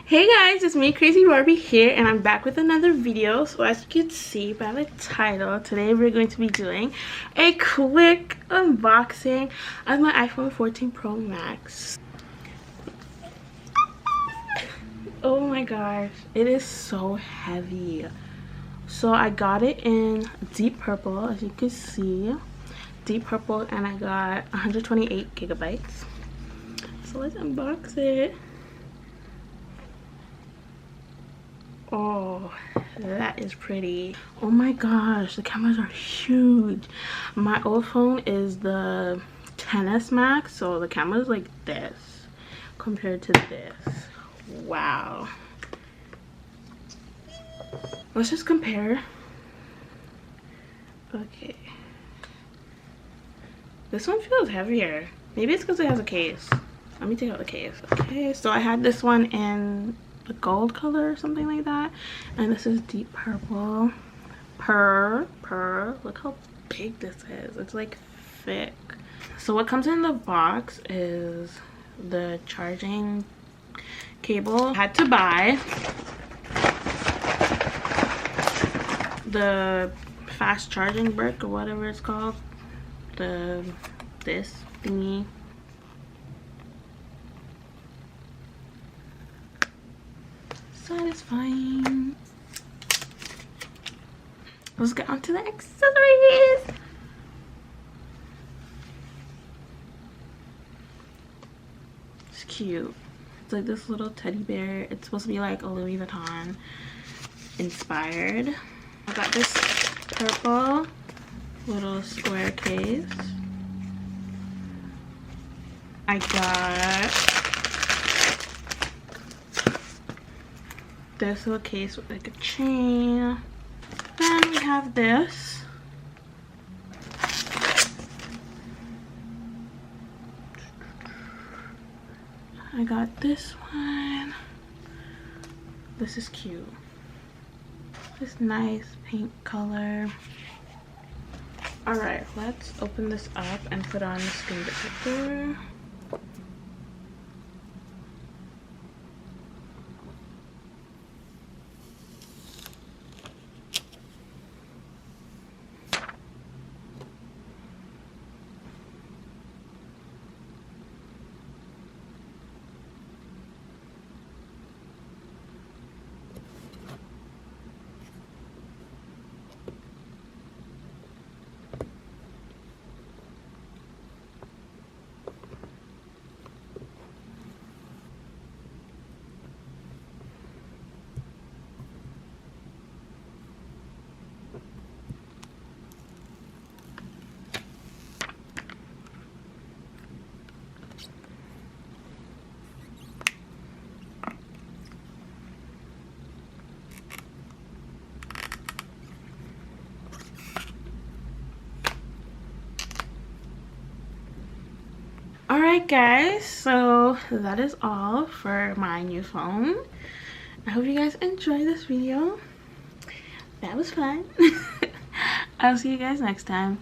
Hey guys, it's me, Crazy Barbie here, and I'm back with another video. So as you can see by the title, today we're going to be doing a quick unboxing of my iPhone 14 Pro Max. Oh my gosh, it is so heavy. So I got it in deep purple, as you can see. Deep purple, and I got 128 gigabytes. So let's unbox it. Oh, that is pretty. Oh my gosh, the cameras are huge. My old phone is the XS Max, so the camera is like this compared to this. Wow. Let's just compare. Okay. This one feels heavier. Maybe it's because it has a case. Let me take out the case. Okay, so I had this one in the gold color or something like that, and this is deep purple. Look how big this is. It's like thick. So what comes in the box is the charging cable. I had to buy the fast charging brick or whatever it's called, this thingy. Satisfying. Let's get on to the accessories. It's cute. It's like this little teddy bear. It's supposed to be like a Louis Vuitton inspired. I got this purple little square case. I got this little case with like a chain. Then we have this. I got this one. This is cute. This nice pink color. Alright, let's open this up and put on the screen protector. Alright guys, so that is all for my new phone. I hope you guys enjoyed this video. That was fun. I'll see you guys next time.